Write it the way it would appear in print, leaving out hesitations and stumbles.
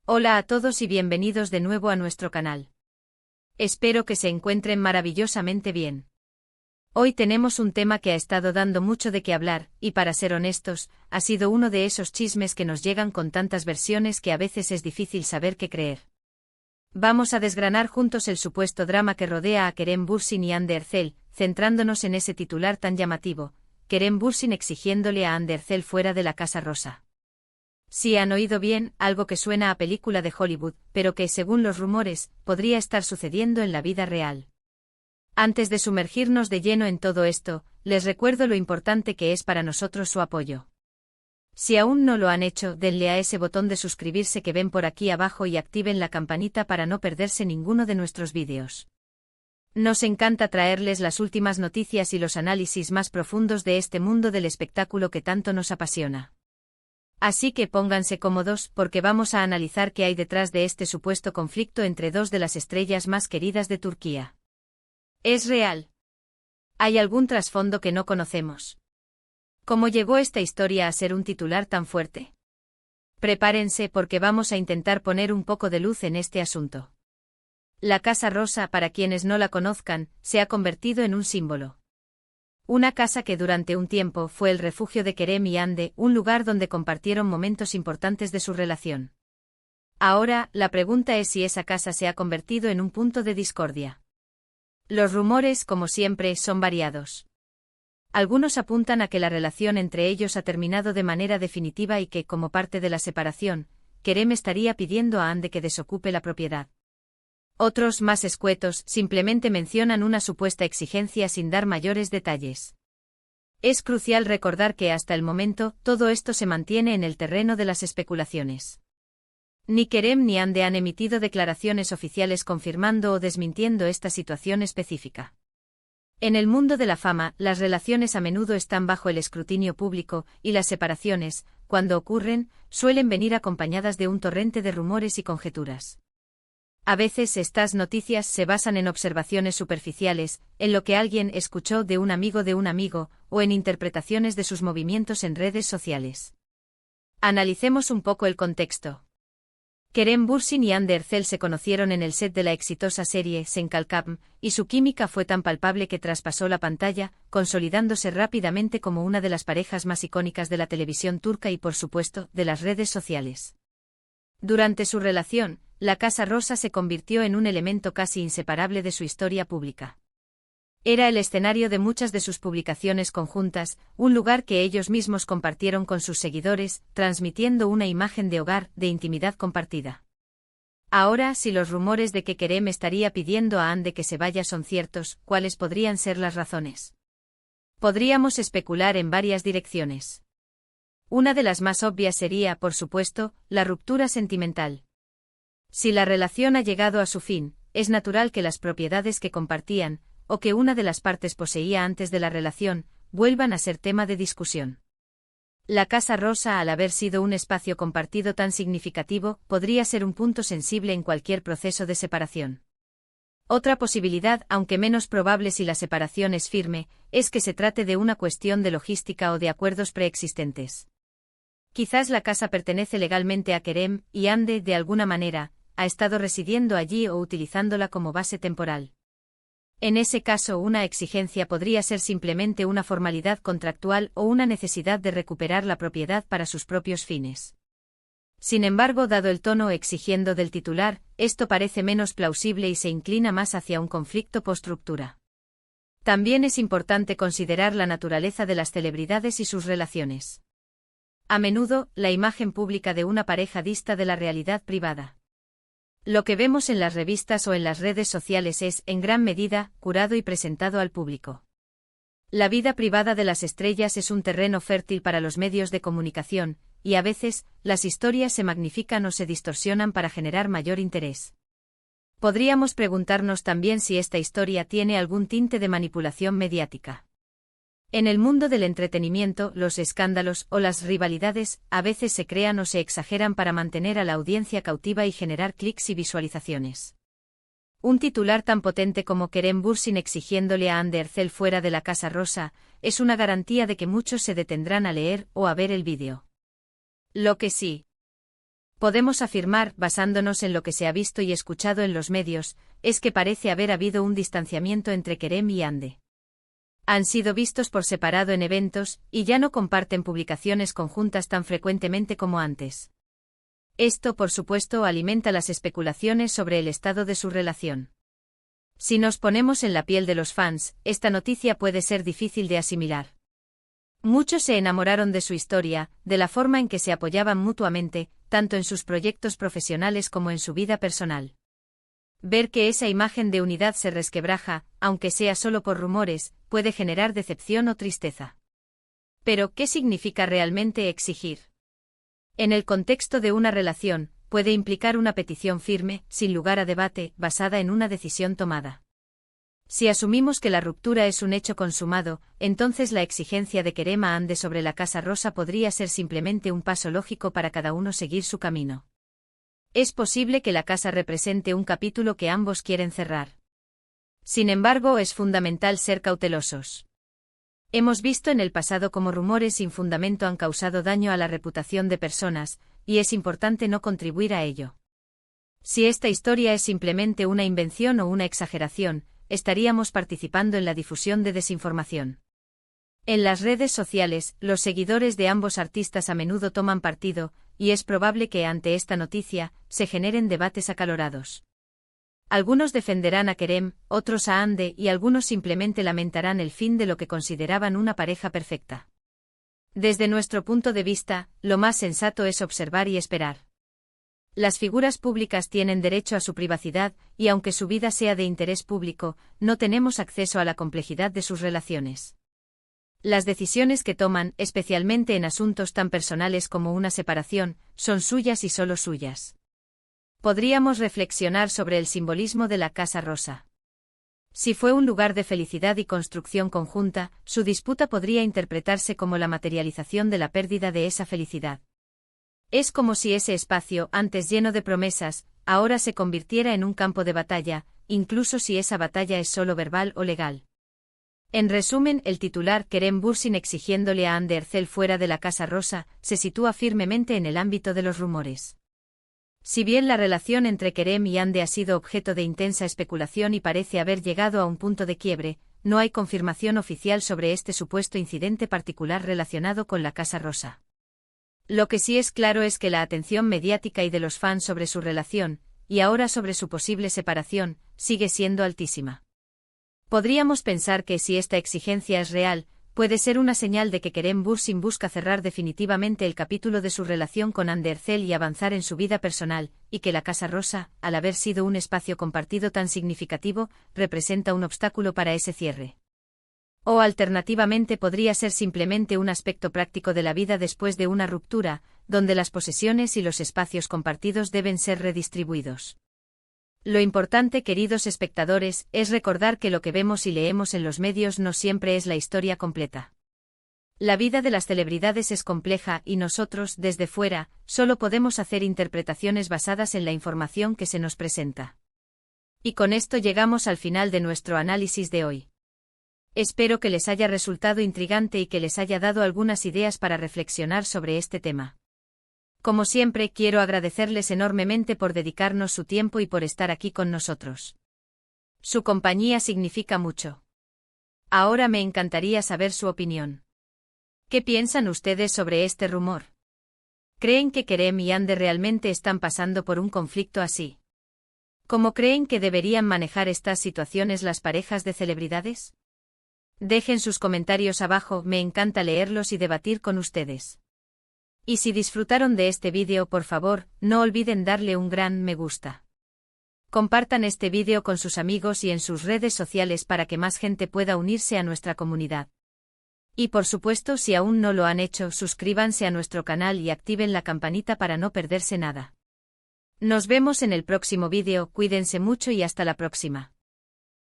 Hola a todos y bienvenidos de nuevo a nuestro canal. Espero que se encuentren maravillosamente bien. Hoy tenemos un tema que ha estado dando mucho de qué hablar, y para ser honestos, ha sido uno de esos chismes que nos llegan con tantas versiones que a veces es difícil saber qué creer. Vamos a desgranar juntos el supuesto drama que rodea a Kerem Bürsin y Hande Erçel, centrándonos en ese titular tan llamativo: Kerem Bürsin exigiéndole a Hande Erçel fuera de la Casa Rosa. Sí han oído bien, algo que suena a película de Hollywood, pero que, según los rumores, podría estar sucediendo en la vida real. Antes de sumergirnos de lleno en todo esto, les recuerdo lo importante que es para nosotros su apoyo. Si aún no lo han hecho, denle a ese botón de suscribirse que ven por aquí abajo y activen la campanita para no perderse ninguno de nuestros vídeos. Nos encanta traerles las últimas noticias y los análisis más profundos de este mundo del espectáculo que tanto nos apasiona. Así que pónganse cómodos porque vamos a analizar qué hay detrás de este supuesto conflicto entre dos de las estrellas más queridas de Turquía. ¿Es real? ¿Hay algún trasfondo que no conocemos? ¿Cómo llegó esta historia a ser un titular tan fuerte? Prepárense porque vamos a intentar poner un poco de luz en este asunto. La Casa Rosa, para quienes no la conozcan, se ha convertido en un símbolo. Una casa que durante un tiempo fue el refugio de Kerem y Hande, un lugar donde compartieron momentos importantes de su relación. Ahora, la pregunta es si esa casa se ha convertido en un punto de discordia. Los rumores, como siempre, son variados. Algunos apuntan a que la relación entre ellos ha terminado de manera definitiva y que, como parte de la separación, Kerem estaría pidiendo a Hande que desocupe la propiedad. Otros, más escuetos, simplemente mencionan una supuesta exigencia sin dar mayores detalles. Es crucial recordar que hasta el momento, todo esto se mantiene en el terreno de las especulaciones. Ni Kerem ni Hande han emitido declaraciones oficiales confirmando o desmintiendo esta situación específica. En el mundo de la fama, las relaciones a menudo están bajo el escrutinio público, y las separaciones, cuando ocurren, suelen venir acompañadas de un torrente de rumores y conjeturas. A veces estas noticias se basan en observaciones superficiales, en lo que alguien escuchó de un amigo, o en interpretaciones de sus movimientos en redes sociales. Analicemos un poco el contexto. Kerem Bürsin y Hande Erçel se conocieron en el set de la exitosa serie Sen Kalkam, y su química fue tan palpable que traspasó la pantalla, consolidándose rápidamente como una de las parejas más icónicas de la televisión turca y, por supuesto, de las redes sociales. Durante su relación, la Casa Rosa se convirtió en un elemento casi inseparable de su historia pública. Era el escenario de muchas de sus publicaciones conjuntas, un lugar que ellos mismos compartieron con sus seguidores, transmitiendo una imagen de hogar, de intimidad compartida. Ahora, si los rumores de que Kerem estaría pidiendo a Hande que se vaya son ciertos, ¿cuáles podrían ser las razones? Podríamos especular en varias direcciones. Una de las más obvias sería, por supuesto, la ruptura sentimental. Si la relación ha llegado a su fin, es natural que las propiedades que compartían, o que una de las partes poseía antes de la relación, vuelvan a ser tema de discusión. La Casa Rosa, al haber sido un espacio compartido tan significativo, podría ser un punto sensible en cualquier proceso de separación. Otra posibilidad, aunque menos probable si la separación es firme, es que se trate de una cuestión de logística o de acuerdos preexistentes. Quizás la casa pertenece legalmente a Kerem, y Hande, de alguna manera, ha estado residiendo allí o utilizándola como base temporal. En ese caso, una exigencia podría ser simplemente una formalidad contractual o una necesidad de recuperar la propiedad para sus propios fines. Sin embargo, dado el tono exigiendo del titular, esto parece menos plausible y se inclina más hacia un conflicto post-ruptura. También es importante considerar la naturaleza de las celebridades y sus relaciones. A menudo, la imagen pública de una pareja dista de la realidad privada. Lo que vemos en las revistas o en las redes sociales es, en gran medida, curado y presentado al público. La vida privada de las estrellas es un terreno fértil para los medios de comunicación, y a veces, las historias se magnifican o se distorsionan para generar mayor interés. Podríamos preguntarnos también si esta historia tiene algún tinte de manipulación mediática. En el mundo del entretenimiento, los escándalos o las rivalidades a veces se crean o se exageran para mantener a la audiencia cautiva y generar clics y visualizaciones. Un titular tan potente como Kerem Bürsin exigiéndole a Hande Erçel fuera de la Casa Rosa es una garantía de que muchos se detendrán a leer o a ver el vídeo. Lo que sí Podemos afirmar, basándonos en lo que se ha visto y escuchado en los medios, es que parece haber habido un distanciamiento entre Kerem y Hande. Han sido vistos por separado en eventos, y ya no comparten publicaciones conjuntas tan frecuentemente como antes. Esto, por supuesto, alimenta las especulaciones sobre el estado de su relación. Si nos ponemos en la piel de los fans, esta noticia puede ser difícil de asimilar. Muchos se enamoraron de su historia, de la forma en que se apoyaban mutuamente, tanto en sus proyectos profesionales como en su vida personal. Ver que esa imagen de unidad se resquebraja, aunque sea solo por rumores, puede generar decepción o tristeza. Pero, ¿qué significa realmente exigir? En el contexto de una relación, puede implicar una petición firme, sin lugar a debate, basada en una decisión tomada. Si asumimos que la ruptura es un hecho consumado, entonces la exigencia de Kerem a Hande sobre la Casa Rosa podría ser simplemente un paso lógico para cada uno seguir su camino. Es posible que la casa represente un capítulo que ambos quieren cerrar. Sin embargo, es fundamental ser cautelosos. Hemos visto en el pasado cómo rumores sin fundamento han causado daño a la reputación de personas, y es importante no contribuir a ello. Si esta historia es simplemente una invención o una exageración, estaríamos participando en la difusión de desinformación. En las redes sociales, los seguidores de ambos artistas a menudo toman partido, y es probable que ante esta noticia, se generen debates acalorados. Algunos defenderán a Kerem, otros a Hande y algunos simplemente lamentarán el fin de lo que consideraban una pareja perfecta. Desde nuestro punto de vista, lo más sensato es observar y esperar. Las figuras públicas tienen derecho a su privacidad, y aunque su vida sea de interés público, no tenemos acceso a la complejidad de sus relaciones. Las decisiones que toman, especialmente en asuntos tan personales como una separación, son suyas y solo suyas. Podríamos reflexionar sobre el simbolismo de la Casa Rosa. Si fue un lugar de felicidad y construcción conjunta, su disputa podría interpretarse como la materialización de la pérdida de esa felicidad. Es como si ese espacio, antes lleno de promesas, ahora se convirtiera en un campo de batalla, incluso si esa batalla es solo verbal o legal. En resumen, el titular Kerem Bürsin exigiéndole a Hande Erçel fuera de la Casa Rosa, se sitúa firmemente en el ámbito de los rumores. Si bien la relación entre Kerem y Hande ha sido objeto de intensa especulación y parece haber llegado a un punto de quiebre, no hay confirmación oficial sobre este supuesto incidente particular relacionado con la Casa Rosa. Lo que sí es claro es que la atención mediática y de los fans sobre su relación, y ahora sobre su posible separación, sigue siendo altísima. Podríamos pensar que si esta exigencia es real, puede ser una señal de que Kerem Bürsin busca cerrar definitivamente el capítulo de su relación con Hande Erçel y avanzar en su vida personal, y que la Casa Rosa, al haber sido un espacio compartido tan significativo, representa un obstáculo para ese cierre. O alternativamente podría ser simplemente un aspecto práctico de la vida después de una ruptura, donde las posesiones y los espacios compartidos deben ser redistribuidos. Lo importante, queridos espectadores, es recordar que lo que vemos y leemos en los medios no siempre es la historia completa. La vida de las celebridades es compleja y nosotros, desde fuera, solo podemos hacer interpretaciones basadas en la información que se nos presenta. Y con esto llegamos al final de nuestro análisis de hoy. Espero que les haya resultado intrigante y que les haya dado algunas ideas para reflexionar sobre este tema. Como siempre, quiero agradecerles enormemente por dedicarnos su tiempo y por estar aquí con nosotros. Su compañía significa mucho. Ahora me encantaría saber su opinión. ¿Qué piensan ustedes sobre este rumor? ¿Creen que Kerem y Hande realmente están pasando por un conflicto así? ¿Cómo creen que deberían manejar estas situaciones las parejas de celebridades? Dejen sus comentarios abajo, me encanta leerlos y debatir con ustedes. Y si disfrutaron de este vídeo, por favor, no olviden darle un gran me gusta. Compartan este vídeo con sus amigos y en sus redes sociales para que más gente pueda unirse a nuestra comunidad. Y por supuesto, si aún no lo han hecho, suscríbanse a nuestro canal y activen la campanita para no perderse nada. Nos vemos en el próximo vídeo, cuídense mucho y hasta la próxima.